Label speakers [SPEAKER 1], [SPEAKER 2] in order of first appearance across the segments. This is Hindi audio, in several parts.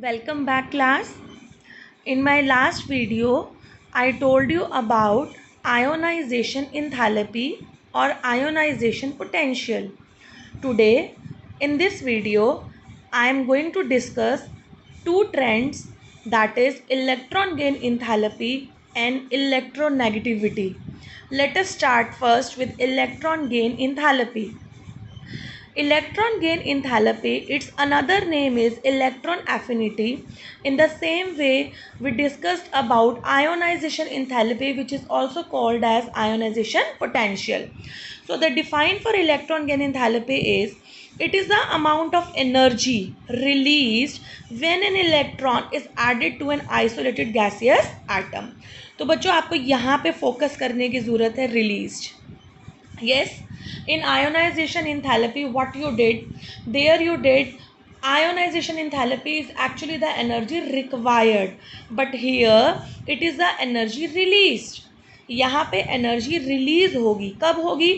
[SPEAKER 1] Welcome back, class. In my last video, I told you about ionization enthalpy or ionization potential. Today, in this video, I am going to discuss two trends, that is electron gain enthalpy and electronegativity. Let us start first with electron gain enthalpy. Electron gain enthalpy, its another name is electron affinity. In the same way, we discussed about ionization enthalpy, which is also called as ionization potential. So the define for electron gain enthalpy is it is the amount of energy released when an electron is added to an isolated gaseous atom. तो बच्चों आपको यहाँ पे फोकस करने की ज़रूरत है released. Yes, in ionization enthalpy, what you did there, you did ionization enthalpy is actually the energy required, but here it is the energy released. यहाँ पे एनर्जी रिलीज होगी, कब होगी?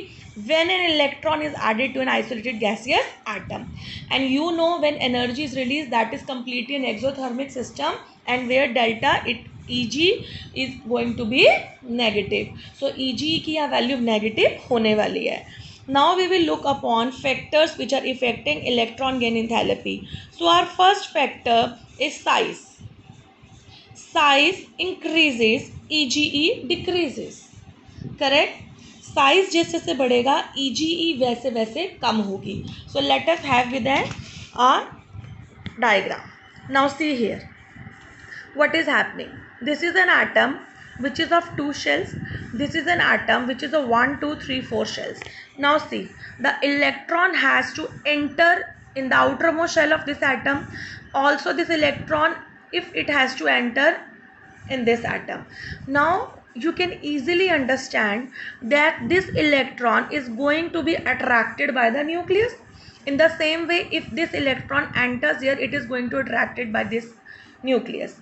[SPEAKER 1] when an electron is added to an isolated gaseous atom, and you know when energy is released, that is completely an exothermic system, and where delta it Eg is going to be negative. So Eg की यहाँ वैल्यू नेगेटिव होने वाली है. Now we will look upon factors which are affecting electron gain enthalpy. So our first factor is size. Size increases, Ege decreases. Correct? Size जैसे से बढ़ेगा Ege वैसे वैसे कम होगी. So let us have with a diagram. Now see here. What is happening? This is an atom which is of 2 shells. This is an atom which is of 1, 2, 3, 4 shells. Now see, the electron has to enter in the outermost shell of this atom. Also this electron, if it has to enter in this atom. Now you can easily understand that this electron is going to be attracted by the nucleus. In the same way, if this electron enters here, it is going to attracted by this nucleus.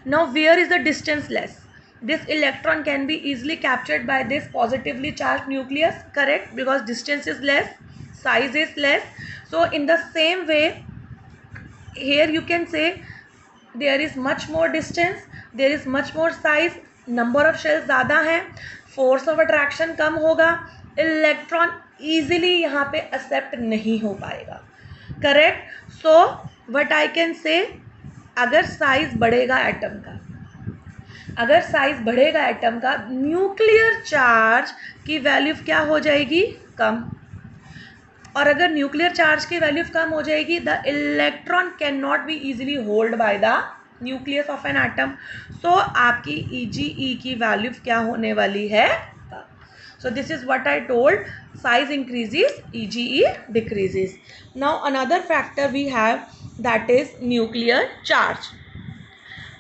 [SPEAKER 1] Now where is the distance less? This electron can be easily captured by this positively charged nucleus, correct? Because distance is less, size is less. So in the same way, here you can say there is much more distance, there is much more size, number of shells ज़्यादा हैं, फोर्स ऑफ अट्रैक्शन कम होगा, इलेक्ट्रॉन ईजिली यहाँ पे एक्सेप्ट नहीं हो पाएगा. Correct? So what I can से, अगर साइज बढ़ेगा एटम का, अगर साइज बढ़ेगा एटम का, न्यूक्लियर चार्ज की वैल्यू क्या हो जाएगी? कम. और अगर न्यूक्लियर चार्ज की वैल्यू कम हो जाएगी, the electron can not be easily hold by the nucleus of an atom. So आपकी Ege की वैल्यू क्या होने वाली है? So this is what I told, size increases, Ege decreases. Now another factor we have, that is nuclear charge.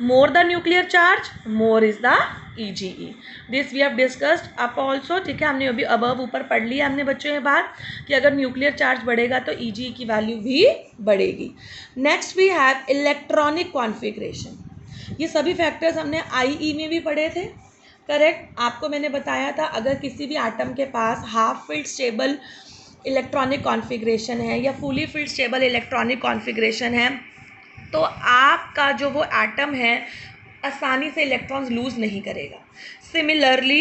[SPEAKER 1] more the nuclear charge, more is the Ege. This we have discussed up also. ठीक है, हमने अभी above ऊपर पढ़ लिया हमने बच्चों ये बात कि अगर न्यूक्लियर चार्ज बढ़ेगा तो Ege की वैल्यू भी बढ़ेगी. Next we have electronic configuration. ये सभी फैक्टर्स हमने IE में भी पढ़े थे. करेक्ट? आपको मैंने बताया था अगर किसी भी एटम के पास half filled stable electronic configuration है या fully filled stable electronic configuration है, तो आपका जो वो एटम है आसानी से इलेक्ट्रॉन्स लूज नहीं करेगा. Similarly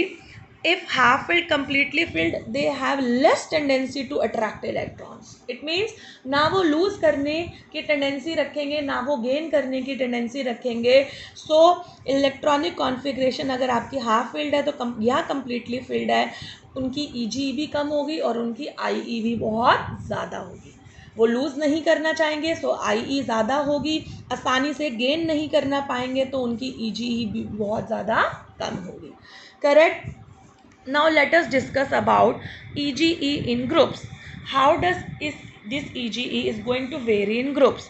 [SPEAKER 1] if half filled completely filled, they have less tendency to attract electrons. It means ना वो लूज करने की टेंडेंसी रखेंगे, ना वो गेन करने की टेंडेंसी रखेंगे. सो इलेक्ट्रॉनिक कॉन्फ़िगरेशन अगर आपकी हाफ फिल्ड है तो या कंप्लीटली फिल्ड है, उनकी Ege भी कम होगी और उनकी IE भी बहुत ज़्यादा होगी. वो लूज़ नहीं करना चाहेंगे, सो IE ज़्यादा होगी. आसानी से गेन नहीं करना पाएंगे तो उनकी Ege भी बहुत ज़्यादा कम होगी. Correct? Now let us discuss about Ege in groups. How does this Ege is going to vary in groups.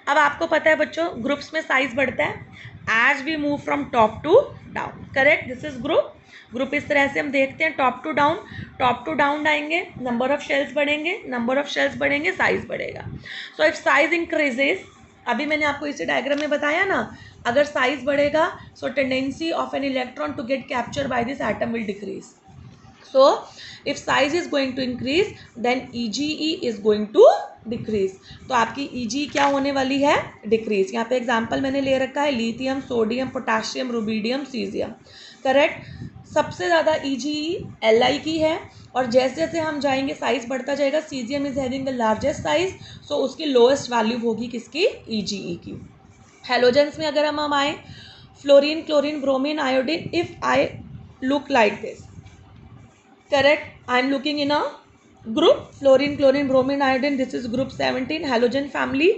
[SPEAKER 1] अब आपको पता है बच्चों, ग्रुप्स में साइज बढ़ता है as we move from top to down. Correct? This is group. Group इस तरह से हम देखते हैं, टॉप टू डाउन आएंगे, नंबर ऑफ शेल्स बढ़ेंगे, नंबर ऑफ शेल्स बढ़ेंगे, साइज बढ़ेगा. सो इफ साइज इंक्रीजेस, अभी मैंने आपको इसी डायग्राम में बताया ना, अगर साइज बढ़ेगा so tendency of an electron to get capture by this atom will decrease. So if size is going to increase then EGE is going to decrease. तो आपकी EGE क्या होने वाली है? डिक्रीज. यहाँ पे एग्जाम्पल मैंने ले रखा है lithium, sodium, potassium, rubidium, caesium. Correct. सबसे ज़्यादा EGE Li की है और जैसे जैसे हम जाएंगे साइज बढ़ता जाएगा. Caesium is having the largest size, so उसकी लोएस्ट वैल्यू होगी किसकी? EGE की. हेलोजेंस में अगर हम आए, fluorine, chlorine, bromine, iodine. If I look like this, correct, I am looking in a group fluorine, chlorine, bromine, iodine. This is group 17 halogen family.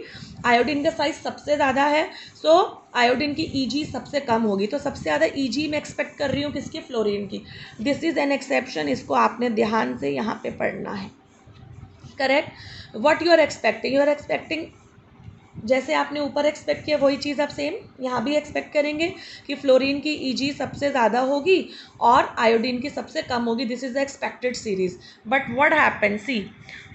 [SPEAKER 1] Iodine का साइज सबसे ज़्यादा है, सो आयोडीन की EG सबसे कम होगी. तो सबसे ज़्यादा EG मैं एक्सपेक्ट कर रही हूँ किसकी? फ्लोरीन की. This is an exception. इसको आपने ध्यान से यहाँ पे पढ़ना है. Correct. What you are expecting? You are expecting जैसे आपने ऊपर एक्सपेक्ट किया वही चीज़ आप सेम यहाँ भी एक्सपेक्ट करेंगे कि फ्लोरीन की EG सबसे ज़्यादा होगी और आयोडीन की सबसे कम होगी. This is the expected series. But what happen? See,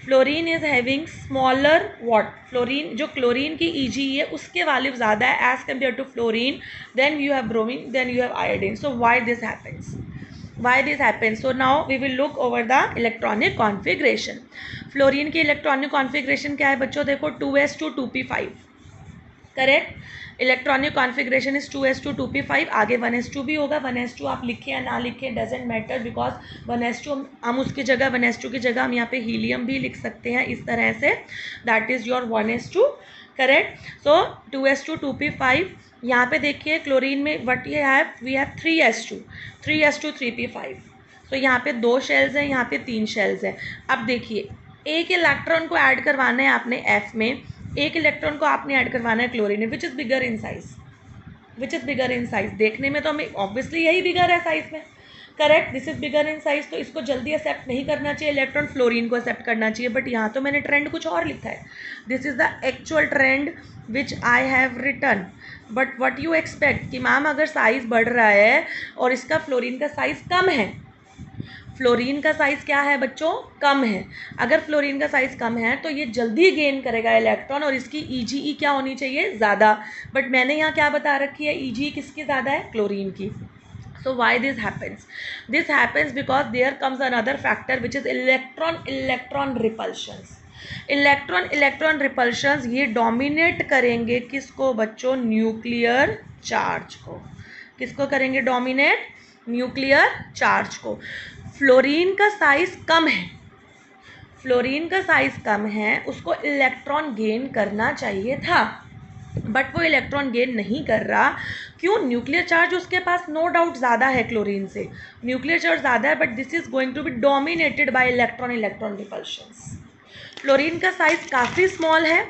[SPEAKER 1] fluorine is having smaller what? Fluorine, जो क्लोरीन की EG है उसके वैल्यू ज़्यादा है as compare to fluorine. Then you have bromine, then you have iodine. So why this happens? Why this happens? So now we will look over the electronic configuration. Fluorine की इलेक्ट्रॉनिक कॉन्फ़िगरेशन क्या है बच्चों? देखो 2s2 2p5. Correct. Electronic configuration is 2s2 2p5. आगे 1s2 भी होगा. 1s2 आप लिखें या ना लिखें डजेंट मैटर, बिकॉज 1s2 हम उसकी जगह 1s2 की जगह हम यहाँ पे हीलियम भी लिख सकते हैं इस तरह से. That is your 1s2. Correct. So 2s2 2p5. यहाँ पे देखिए क्लोरीन में व्हाट ये have, we have 3s2 3p5. तो यहाँ पे 2 शेल्स हैं, यहाँ पे 3 शेल्स हैं. अब देखिए एक इलेक्ट्रॉन को ऐड करवाना है आपने F में, एक इलेक्ट्रॉन को आपने ऐड करवाना है क्लोरीन में. Which is bigger in size? Which is bigger in size? देखने में तो हमें ऑब्वियसली यही बिगर है साइज में. Correct. This is bigger in size. तो इसको जल्दी एक्सेप्ट नहीं करना चाहिए इलेक्ट्रॉन, फ्लोरीन को एक्सेप्ट करना चाहिए. बट यहाँ तो मैंने ट्रेंड कुछ और लिखा है. This is the actual trend which I have written. But what you expect कि मैम अगर साइज बढ़ रहा है और इसका फ्लोरीन का साइज कम है, फ्लोरीन का साइज़ क्या है बच्चों? कम है. अगर फ्लोरीन का साइज़ कम है तो ये जल्दी गेन करेगा इलेक्ट्रॉन और इसकी EGE क्या होनी चाहिए? ज़्यादा. बट मैंने यहाँ क्या बता रखी है? EGE किसकी ज़्यादा है? क्लोरीन की. So why this happens? This happens because there comes another factor which is electron repulsions. Electron repulsions ये डोमिनेट करेंगे किसको बच्चों? न्यूक्लियर चार्ज को. किसको करेंगे डोमिनेट? न्यूक्लियर चार्ज को. फ्लोरीन का साइज कम है, फ्लोरीन का साइज कम है, उसको इलेक्ट्रॉन गेन करना चाहिए था बट वो इलेक्ट्रॉन गेन नहीं कर रहा. क्यों? न्यूक्लियर चार्ज उसके पास नो डाउट ज़्यादा है क्लोरीन से. न्यूक्लियर चार्ज ज़्यादा है but this is going to be dominated by electron repulsions. Fluorine का साइज काफ़ी स्मॉल है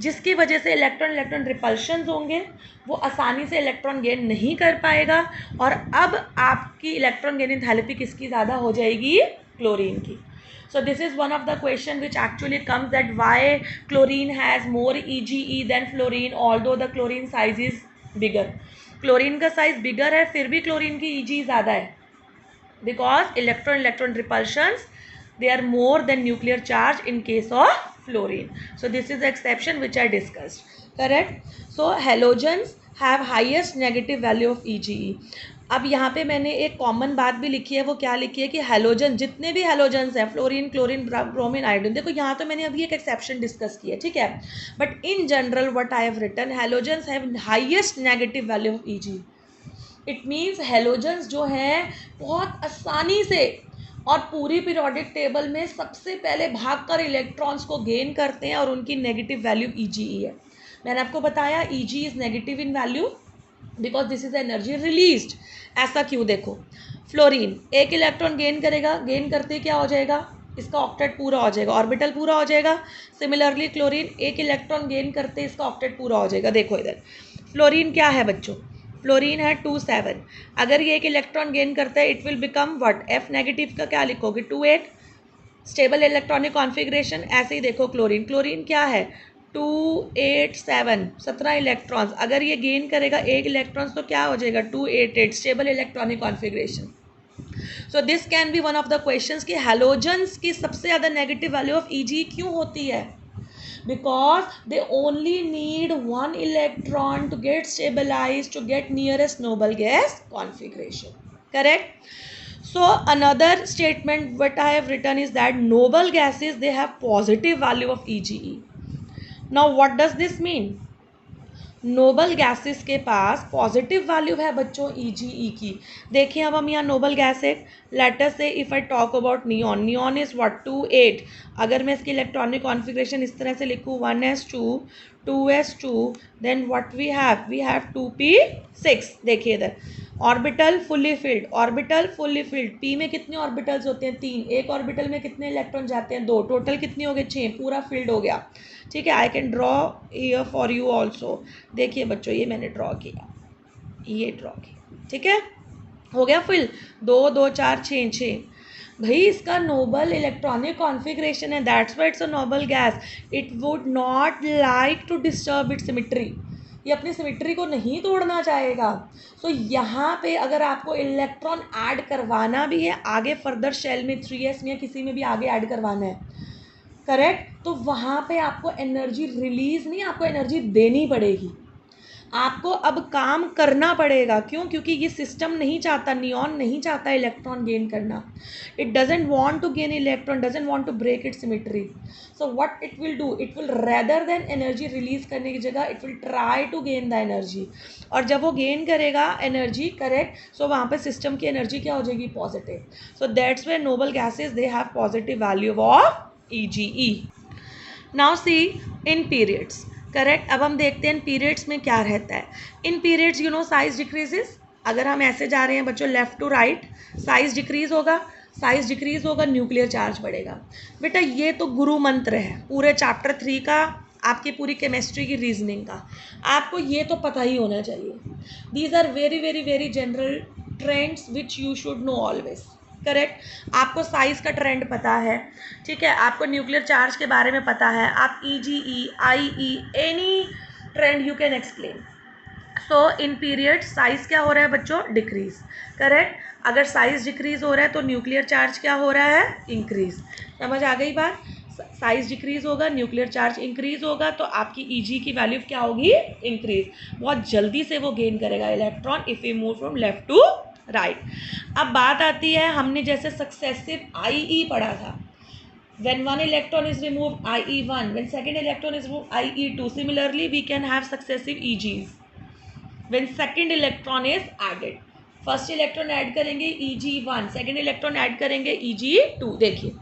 [SPEAKER 1] जिसकी वजह से इलेक्ट्रॉन रिपल्शंस होंगे, वो आसानी से इलेक्ट्रॉन गेन नहीं कर पाएगा. और अब आपकी इलेक्ट्रॉन गेन एंथैल्पी किसकी ज़्यादा हो जाएगी? क्लोरीन की. So this is one of the question which actually comes that why chlorine has more EGE than fluorine although the chlorine size is bigger. Chlorine का साइज बिगर है फिर भी क्लोरीन की EGE ज़्यादा है because electron repulsions they are more than nuclear charge in case of fluorine. So this is the exception which I discussed. Correct. So halogens have highest negative value of EGE. अब यहाँ पे मैंने एक कॉमन बात भी लिखी है. वो क्या लिखी है कि हेलोजन, जितने भी हेलोजन्स हैं फ्लोरीन, क्लोरीन, ब्रोमीन, आयोडीन, देखो यहाँ तो मैंने अभी एक एक्सेप्शन डिस्कस किया, ठीक है. But in general what I have written, halogens have highest negative value of EGE. It means halogens जो हैं बहुत आसानी से और पूरी पीरियोडिक टेबल में सबसे पहले भागकर इलेक्ट्रॉन्स को गेन करते हैं और उनकी नेगेटिव वैल्यू EGE है. मैंने आपको बताया EGE is negative in value because this is energy released. ऐसा क्यों? देखो फ्लोरीन एक इलेक्ट्रॉन गेन करेगा, गेन करते क्या हो जाएगा? इसका ऑक्टेट पूरा हो जाएगा, ऑर्बिटल पूरा हो जाएगा. सिमिलरली क्लोरीन एक इलेक्ट्रॉन गेन करते इसका ऑक्टेट पूरा हो जाएगा. देखो इधर फ्लोरीन क्या है बच्चों? फ्लोरीन है 2 7. अगर ये एक इलेक्ट्रॉन गेन करता है it will become what? F negative का क्या लिखोगे? 2 8. Stable electronic configuration. ऐसे ही देखो क्लोरीन क्या है? 2 8 7 17 इलेक्ट्रॉन्स. अगर ये गेन करेगा एक इलेक्ट्रॉन्स तो क्या हो जाएगा? 2 8 8. Stable electronic configuration. So this can be one of the questions कि हैलोजन्स की सबसे ज़्यादा नेगेटिव वैल्यू ऑफ EGE क्यों होती है? Because they only need 1 electron to get stabilize to get nearest noble gas configuration. Correct. So another statement what I have written is that noble gases, they have positive value of EGE. Now what does this mean? Noble gases के पास पॉजिटिव वैल्यू है बच्चों EGE की. देखिए अब हम यहाँ नोबल गैस है, लेट अस से if I talk about neon, neon is what 28. अगर मैं इसकी इलेक्ट्रॉनिक कॉन्फ़िगरेशन इस तरह से लिखूँ 1s2 2s2 then what we have 2p6. देखिए इधर orbital fully filled, orbital fully filled. P में कितने ऑर्बिटल्स होते हैं? 3. एक ऑर्बिटल में कितने इलेक्ट्रॉन जाते हैं? 2. टोटल कितने हो गए? 6. पूरा फिल्ड हो गया. ठीक है, I can draw here for you also. देखिए बच्चों ये मैंने ड्रॉ किया, ये ड्रॉ किया. ठीक है, हो गया फिल. 2 2 4 6 6. भाई इसका नोबल इलेक्ट्रॉनिक कॉन्फ़िगरेशन है, that's why it's a noble gas. It would not like to disturb its symmetry. ये अपनी सिमेट्री को नहीं तोड़ना चाहेगा. तो यहाँ पे अगर आपको इलेक्ट्रॉन ऐड करवाना भी है आगे फर्दर शेल में 3s में या किसी में भी आगे ऐड करवाना है, करेक्ट, तो वहाँ पे आपको एनर्जी रिलीज़ नहीं, आपको एनर्जी देनी पड़ेगी. आपको अब काम करना पड़ेगा. क्यों? क्योंकि ये सिस्टम नहीं चाहता, नियॉन नहीं चाहता इलेक्ट्रॉन गेन करना. It doesn't want to gain electron, doesn't want to break it symmetry. So what it will do, it will rather than energy release करने की जगह it will try to gain the energy. और जब वो गेन करेगा एनर्जी, करेक्ट, सो वहाँ पे सिस्टम की एनर्जी क्या हो जाएगी? Positive. So that's why noble gases they have positive value of EGE. Now see in periods, correct. अब हम देखते हैं पीरियड्स में क्या रहता है. In periods you know size decreases. अगर हम ऐसे जा रहे हैं बच्चों left to right, size decrease होगा, साइज डिक्रीज होगा, न्यूक्लियर चार्ज बढ़ेगा. बेटा ये तो गुरु मंत्र है पूरे चैप्टर 3 का, आपकी पूरी केमिस्ट्री की रीजनिंग का. आपको ये तो पता ही होना चाहिए. These are very very very general trends which you should know always. Correct, आपको साइज का ट्रेंड पता है, ठीक है, आपको न्यूक्लियर चार्ज के बारे में पता है, आप EGE IE any trend you can explain. So in period size क्या हो रहा है बच्चों? डिक्रीज. करेक्ट, अगर साइज डिक्रीज हो रहा है तो न्यूक्लियर चार्ज क्या हो रहा है? इंक्रीज. समझ आ गई बात? साइज डिक्रीज होगा, न्यूक्लियर चार्ज इंक्रीज होगा, तो आपकी EG की वैल्यू क्या होगी? इंक्रीज. बहुत जल्दी से वो गेन करेगा electron if you move from left to right. अब बात आती है, हमने जैसे सक्सेसिव IE पढ़ा था. When one electron is removed, IE1. When second electron is removed, IE2. Similarly, we can have successive EGs. When second electron is added, first electron add करेंगे EG1, second electron add करेंगे EG2. देखिए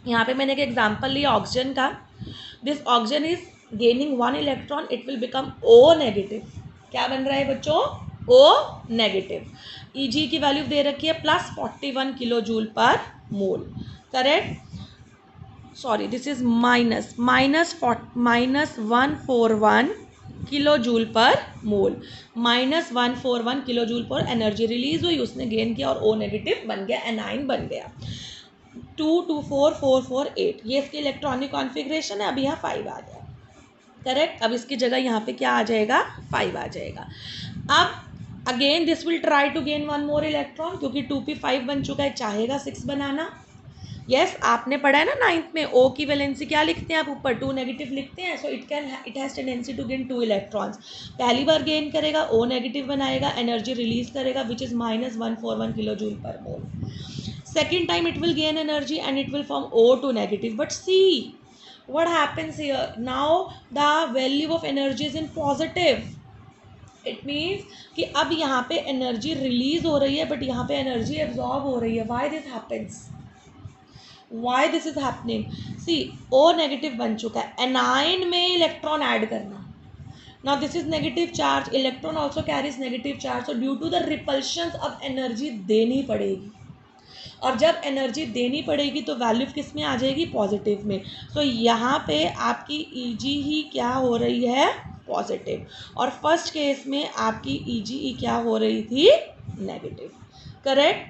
[SPEAKER 1] यहाँ पे मैंने एक एग्जाम्पल लिया ऑक्सीजन का. This oxygen is gaining 1 electron, it will become O negative. क्या बन रहा है बच्चों? O negative. EG की वैल्यू दे रखी है +41 किलो जूल पर मोल. Correct, sorry this is -141 kilo joule पर मोल. -141 किलो जूल पर एनर्जी रिलीज हुई, उसने गेन किया और O नेगेटिव बन गया, एनाइन बन गया. 2244448 ये इसकी इलेक्ट्रॉनिक कॉन्फ़िगरेशन है. अभी यहाँ 5 आ गया. करेक्ट, अब इसकी जगह यहाँ पे क्या आ जाएगा? 5 आ जाएगा. अब again this will try to gain 1 more electron, क्योंकि 2p5 बन चुका है, चाहेगा 6 बनाना. यस आपने पढ़ा है ना 9th में, O की वैलेंसी क्या लिखते हैं आप? ऊपर 2 नेगेटिव लिखते हैं. So it has tendency to gain 2 electrons. पहली बार गेन करेगा, O नेगेटिव बनाएगा, एनर्जी रिलीज करेगा विच इज़ -141 किलो जूल पर मोल. Second time it will gain energy and it will form O2 negative. But see what happens here. Now the value of energy is in positive. It means कि अब यहाँ पे एनर्जी रिलीज हो रही है बट यहाँ पे एनर्जी एब्जॉर्ब हो रही है. Why this happens? Why this is happening? See O negative बन चुका है, एनाइन में इलेक्ट्रॉन ऐड करना. Now this is negative charge, electron also carries negative charge. So due to the repulsions अब एनर्जी देनी पड़ेगी, और जब एनर्जी देनी पड़ेगी तो वैल्यू किस में आ जाएगी? पॉजिटिव में. सो यहाँ पे आपकी EG ही क्या हो रही है? पॉजिटिव. और फर्स्ट केस में आपकी EGE क्या हो रही थी? Negative. Correct.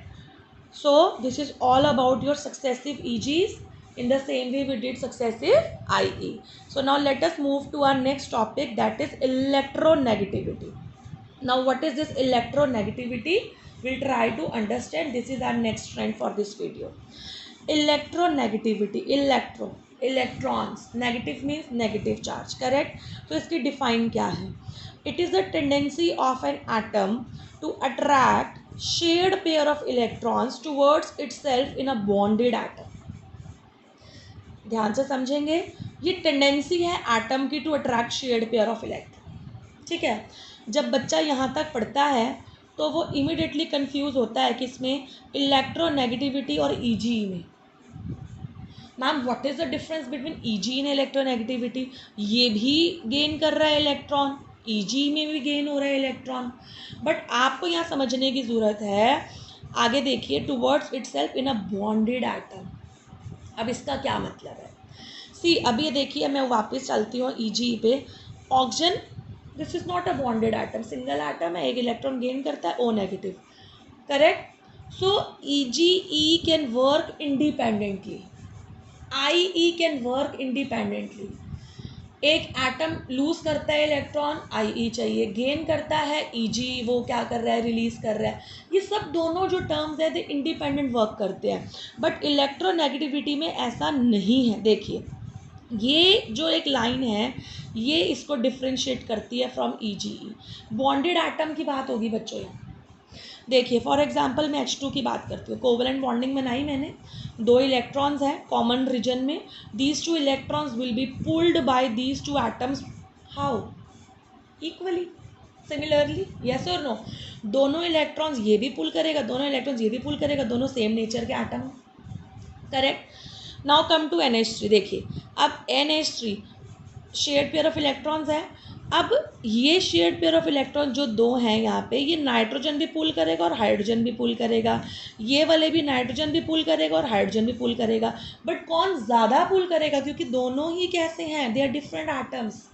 [SPEAKER 1] So this is all about your successive EGs. In the same way we did successive IE. So now let us move to our next topic, that is electronegativity. Now what is this electronegativity? We'll try to understand. This is our next trend for this video. Electronegativity. Electrons. Negative means negative charge. Correct? तो इसकी define क्या है? It is the tendency of an atom to attract shared pair of electrons towards itself in a bonded atom. ध्यान से समझेंगे, ये टेंडेंसी है एटम की to attract shared pair of electron. ठीक है, जब बच्चा यहाँ तक पढ़ता है तो वो इमीडिएटली कंफ्यूज होता है किसमें, इलेक्ट्रोनेगेटिविटी और ईजी में. Ma'am what is the difference between easy and electronegativity? ये भी गेन कर रहा है इलेक्ट्रॉन, ईजी में भी गेन हो रहा है इलेक्ट्रॉन, बट आपको यहाँ समझने की ज़रूरत है. आगे देखिए, टुवर्ड्स इटसेल्फ इन अ बॉन्डेड एटम. अब इसका क्या मतलब है? सी, अब ये देखिए, मैं वापस चलती हूँ ईजी पे. Oxygen, this is not a bonded atom, single atom है, एक इलेक्ट्रॉन गेन करता है, O negative. Correct. So he can work independently, I can work independently. एक एटम लूज करता है इलेक्ट्रॉन, आई चाहिए, गेन करता है ईजी, वो क्या कर रहा है, रिलीज कर रहा है. ये सब दोनों जो टर्म्स है, दे इंडिपेंडेंट वर्क करते हैं. बट इलेक्ट्रोनेगेटिविटी में ऐसा नहीं है. देखिए, ये जो एक लाइन है, ये इसको डिफ्रेंशिएट करती है फ्रॉम ईजीई. बॉन्डेड एटम की बात होगी बच्चों यहाँ. देखिए, फॉर एग्जांपल मैं H2 की बात करती हूँ. कोवलेंट बॉन्डिंग बनाई मैंने, दो इलेक्ट्रॉन्स हैं कॉमन रीजन में. These two electrons will be pulled bye these two atoms. How? Equally, similarly, yes और नो? दोनों इलेक्ट्रॉन्स ये भी पुल करेगा, दोनों इलेक्ट्रॉन्स ये भी पुल करेगा, दोनों सेम नेचर के atom. Correct. Now come to NH3. देखिए, अब NH3 shared pair of electrons है. अब ये शेयर्ड पेयर ऑफ इलेक्ट्रॉन जो दो हैं यहाँ पे, ये नाइट्रोजन भी पुल करेगा और हाइड्रोजन भी पुल करेगा. ये वाले भी नाइट्रोजन भी पुल करेगा और हाइड्रोजन भी पुल करेगा. बट कौन ज़्यादा पुल करेगा? क्योंकि दोनों ही कैसे हैं, दे आर डिफरेंट एटम्स.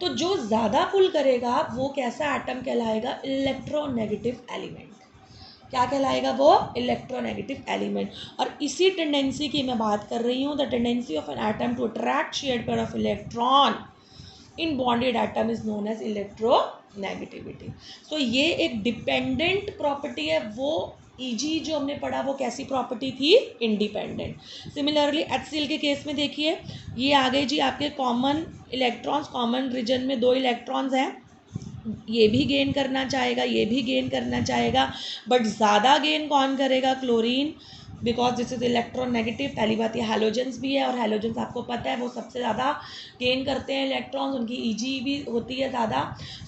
[SPEAKER 1] तो जो ज़्यादा पुल करेगा वो कैसा एटम कहलाएगा? Electronegative element. क्या कहलाएगा वो? Electronegative element. और इसी टेंडेंसी की मैं बात कर रही हूँ. The tendency of an atom to attract shared pair of electron in bonded atom is known as electronegativity. So ये एक डिपेंडेंट प्रॉपर्टी है. वो ईजी जो हमने पढ़ा वो कैसी प्रॉपर्टी थी? इंडिपेंडेंट. सिमिलरली HCl के केस में देखिए, ये आ गए जी आपके कॉमन इलेक्ट्रॉन्स. कॉमन रीजन में दो इलेक्ट्रॉन्स हैं, ये भी गेन करना चाहेगा, ये भी गेन करना चाहेगा, बट ज़्यादा गेन कौन करेगा? Chlorine, because this is electronegative. पहली बात, ये हैलोजेंस भी है, और हैलोजेंस आपको पता है वो सबसे ज़्यादा गेन करते हैं इलेक्ट्रॉन्स, उनकी ईजी भी होती है ज़्यादा.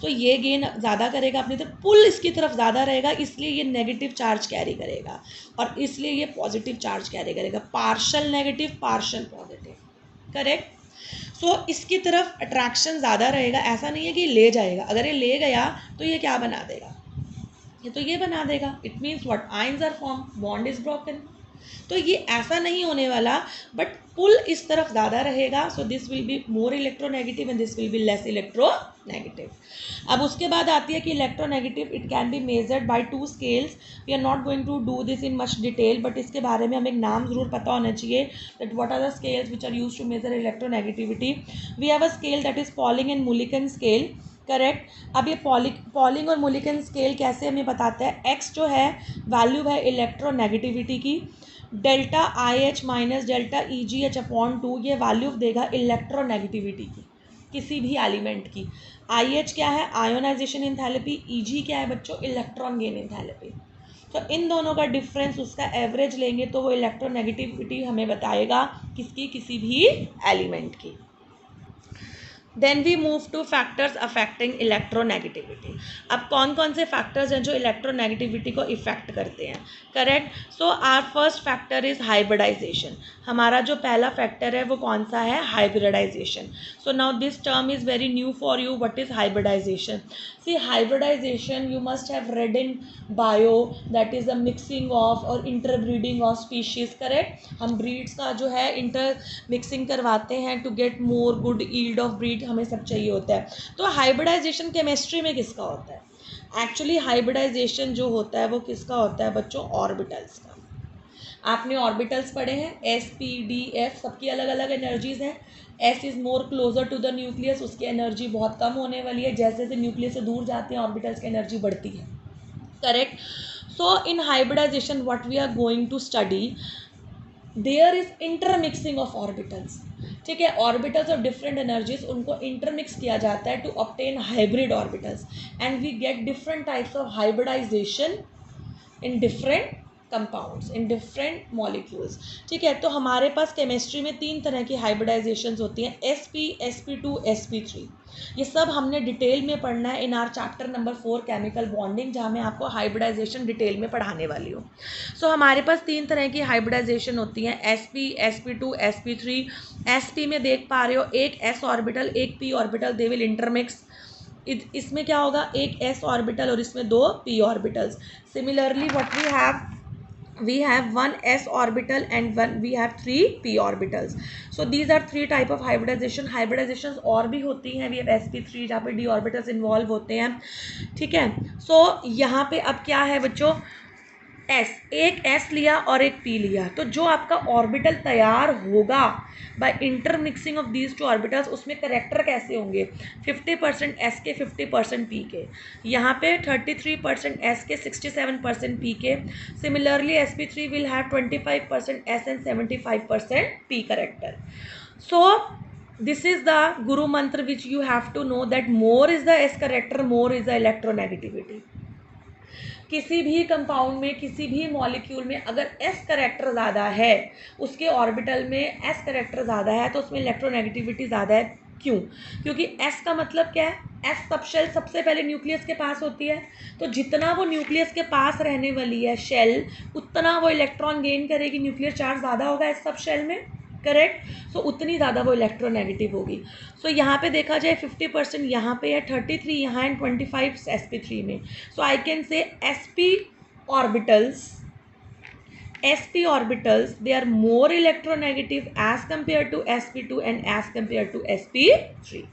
[SPEAKER 1] तो ये गेन ज़्यादा करेगा अपनी तरफ, पुल इसकी तरफ ज़्यादा रहेगा, इसलिए ये नेगेटिव चार्ज कैरी करेगा, और इसलिए ये पॉजिटिव चार्ज कैरी करेगा. Partial negative, partial positive. Correct. So इसकी तरफ अट्रैक्शन ज़्यादा रहेगा. ऐसा नहीं है कि ले जाएगा. अगर ये ले गया तो ये क्या बना देगा? ये तो ये बना देगा. It means what? Ions are form, bond is broken. तो ये ऐसा नहीं होने वाला, बट पुल इस तरफ ज़्यादा रहेगा. So this will be more electronegative and this will be less electronegative. अब उसके बाद आती है कि electronegative it can be measured by two scales. We are not going to do this in much detail, but इसके बारे में हमें एक नाम ज़रूर पता होना चाहिए, that what are the scales which are use to measure electronegativity. We have a scale that is Pauling and Mulliken scale. Correct. अब ये पॉलिंग और मुलिकन स्केल कैसे हमें बताता है? एक्स जो है वैल्यू है इलेक्ट्रोनेगेटिविटी की, delta IH minus delta EGH upon 2 ये वैल्यू देगा इलेक्ट्रोनेगेटिविटी की, किसी भी एलिमेंट की. IH क्या है? Ionisation enthalpy. EG क्या है बच्चों? Electron gain enthalpy. तो इन दोनों का डिफरेंस, उसका एवरेज लेंगे तो वो इलेक्ट्रोनेगेटिविटी हमें बताएगा किसकी? किसी भी एलिमेंट की. Then we move to factors affecting electronegativity. अब कौन कौन से फैक्टर्स हैं जो इलेक्ट्रोनेगेटिविटी को इफेक्ट करते हैं? Correct. So our first factor is hybridization. हमारा जो पहला फैक्टर है वो कौन सा है? Hybridization. So now this term is very new for you. What is hybridization? See, hybridization you must have read in bio, that is a mixing of और इंटरब्रीडिंग ऑफ स्पीशीज. करेक्ट. हम ब्रीड्स का जो है इंटर मिक्सिंग करवाते हैं to get more good yield of breed, हमें सब चाहिए होता है. तो हाइब्रिडाइजेशन केमिस्ट्री में किसका होता है? एक्चुअली हाइब्रिडाइजेशन जो होता है वो किसका होता है बच्चों? ऑर्बिटल्स का. आपने ऑर्बिटल्स पढ़े हैं, S P D F, सबकी अलग अलग एनर्जीज हैं. S is more closer to the nucleus, उसकी एनर्जी बहुत कम होने वाली है. जैसे जैसे न्यूक्लियस से दूर जाते हैं ऑर्बिटल्स की एनर्जी बढ़ती है. Correct. So in hybridization what we are going to study, there is intermixing of orbitals. ठीक है. ऑर्बिटल्स ऑफ डिफरेंट एनर्जीज, उनको इंटरमिक्स किया जाता है to obtain hybrid orbitals, and we get different types of hybridization in different compounds, in different molecules. ठीक है, तो हमारे पास केमिस्ट्री में 3 तरह की हाइब्रिडाइजेशंस होती हैं, sp, sp2, sp3। ये सब हमने डिटेल में पढ़ना है इन our chapter number 4 chemical bonding, जहाँ मैं आपको हाइब्रिडाइजेशन डिटेल में पढ़ाने वाली हूँ। सो हमारे पास 3 तरह की हाइब्रिडाइजेशन होती हैं, sp, sp2, sp3। sp में देख पा रहे हो एक s ऑर्बिटल, एक p orbital, they will intermix. इसमें क्या होगा, एक s ऑर्बिटल और इसमें 2 p orbitals. Similarly what we have one s orbital and we have 3 p orbitals. So these are 3 type of hybridizations और भी होती हैं। we have sp3 जहाँ पे d orbitals involve होते हैं। ठीक है, so यहाँ पे अब क्या है बच्चों, S, एक S लिया और एक P लिया, तो जो आपका ऑर्बिटल तैयार होगा by intermixing of these two orbitals, उसमें करेक्टर कैसे होंगे, 50% S के 50% P के, यहाँ पे 33% S के 67% P के। Similarly sp3 will have 25% S and 75% P character. So this is the guru mantra which you have to know, that more is the S character, more is the electronegativity। किसी भी कंपाउंड में, किसी भी मॉलिक्यूल में अगर S करेक्टर ज़्यादा है, उसके ऑर्बिटल में S करेक्टर ज़्यादा है, तो उसमें इलेक्ट्रोनेगेटिविटी ज़्यादा है। क्यों? क्योंकि S का मतलब क्या है, S सबशेल सबसे पहले न्यूक्लियस के पास होती है, तो जितना वो न्यूक्लियस के पास रहने वाली है शेल, उतना वो इलेक्ट्रॉन गेन करेगी, न्यूक्लियर चार्ज ज़्यादा होगा S सबशेल में, करेक्ट। सो उतनी ज़्यादा वो इलेक्ट्रोनेगेटिव होगी। सो यहाँ पे देखा जाए 50% यहाँ पे है, 33 यहाँ एंड 25 sp3 में। So I can say sp orbitals they are more electronegative as compared to sp2 and as compared to sp3।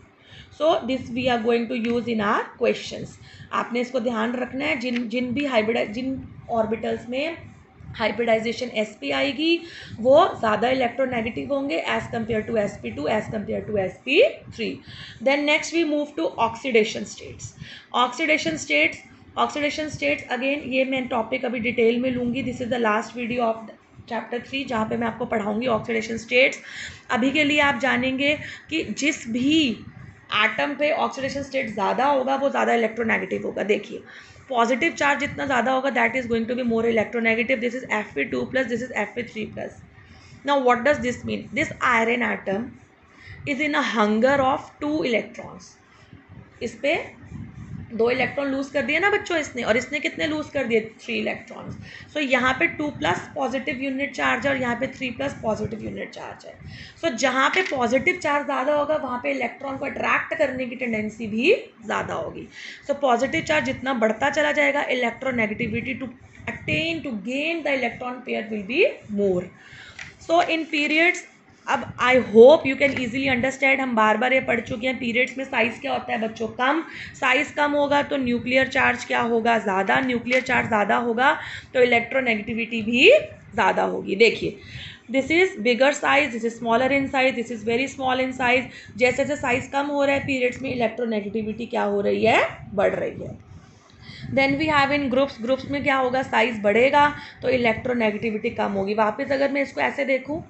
[SPEAKER 1] so this we are going to use in our questions। आपने इसको ध्यान रखना है, जिन ऑर्बिटल्स में हाइब्रिडाइजेशन sp आएगी वो ज़्यादा इलेक्ट्रोनेगेटिव होंगे as compare to sp2, as compare to sp3। Then next we move to oxidation states. Oxidation states again ये मैं टॉपिक अभी डिटेल में लूँगी। This is the last video of chapter 3 जहाँ पे मैं आपको पढ़ाऊँगी ऑक्सीडेशन स्टेट्स। अभी के लिए आप जानेंगे कि जिस भी एटम पे ऑक्सीडेशन स्टेट ज़्यादा होगा वो ज़्यादा इलेक्ट्रोनेगेटिव होगा। देखिए पॉजिटिव चार्ज जितना ज़्यादा होगा that is going to be more electronegative. This is Fe2 plus, this is Fe3 plus. Now what does this mean, this iron atom is in a hunger of 2 electrons. इस पे 2 इलेक्ट्रॉन लूज कर दिए ना बच्चों इसने, और इसने कितने लूज कर दिए, 3 इलेक्ट्रॉन्स। सो यहाँ पे 2 प्लस पॉजिटिव यूनिट चार्ज है और यहाँ पे 3 प्लस पॉजिटिव यूनिट चार्ज है। सो जहाँ पे पॉजिटिव चार्ज ज़्यादा होगा वहाँ पे इलेक्ट्रॉन को अट्रैक्ट करने की टेंडेंसी भी ज़्यादा होगी। सो पॉजिटिव चार्ज जितना बढ़ता चला जाएगा, electronegativity to attain to gain the electron pair will be more. So in periods, अब I hope you can easily understand, हम बार बार ये पढ़ चुके हैं। पीरियड्स में साइज़ क्या होता है बच्चों, कम। साइज़ कम होगा तो न्यूक्लियर चार्ज क्या होगा, ज़्यादा। न्यूक्लियर चार्ज ज़्यादा होगा तो इलेक्ट्रोनेगेटिविटी भी ज़्यादा होगी। देखिए this is bigger size, this is smaller in size, this is very small in size. जैसे जैसे साइज़ कम हो रहा है पीरियड्स में इलेक्ट्रोनेगेटिविटी क्या हो रही है, बढ़ रही है। Then we have in groups में क्या होगा, साइज़ बढ़ेगा तो इलेक्ट्रोनेगेटिविटी कम होगी। वापस अगर मैं इसको ऐसे देखूँ,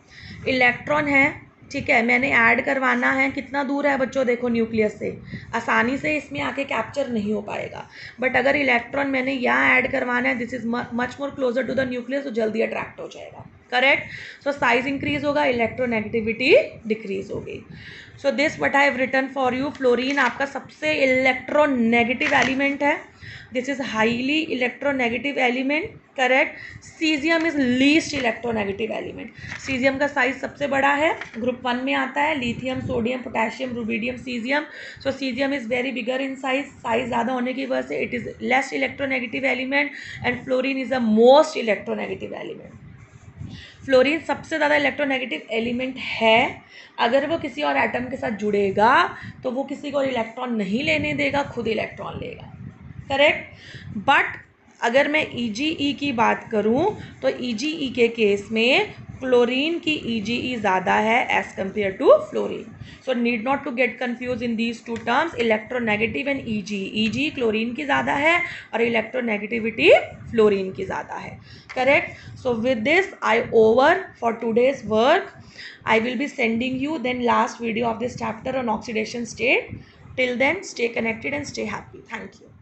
[SPEAKER 1] इलेक्ट्रॉन है, ठीक है, मैंने ऐड करवाना है, कितना दूर है बच्चों, देखो न्यूक्लियस से आसानी से इसमें आके कैप्चर नहीं हो पाएगा। बट अगर इलेक्ट्रॉन मैंने यहाँ ऐड करवाना है, this is much more closer to the nucleus, तो जल्दी अट्रैक्ट हो जाएगा, करेक्ट। सो साइज इंक्रीज होगा, इलेक्ट्रोनेगेटिविटी डिक्रीज होगी। So this what I have written for you, fluorine आपका सबसे इलेक्ट्रोनेगेटिव एलिमेंट है। This is highly electronegative element, correct. Caesium is least electronegative element. Caesium का साइज सबसे बड़ा है, ग्रुप 1 में आता है, lithium, sodium, potassium, rubidium, caesium. So caesium is very bigger in size, size ज़्यादा होने की वजह से it is less electronegative element, and fluorine is the most electronegative element. Fluorine सबसे ज़्यादा इलेक्ट्रोनेगेटिव एलिमेंट है। अगर वो किसी और एटम के साथ जुड़ेगा तो वो किसी को इलेक्ट्रॉन नहीं लेने देगा, खुद इलेक्ट्रॉन लेगा, करेक्ट। बट अगर मैं EgE की बात करूं तो EgE के केस में क्लोरीन की EgE ज़्यादा है as compare to fluorine. So need not to get confuse in these two terms, electronegative and EgE chlorine की ज़्यादा है और इलेक्ट्रोनेगेटिविटी फ्लोरीन की ज़्यादा है, correct. So with this I over for today's work. I will be sending you then last video of this chapter on oxidation state. Till then, stay connected and stay happy. Thank you.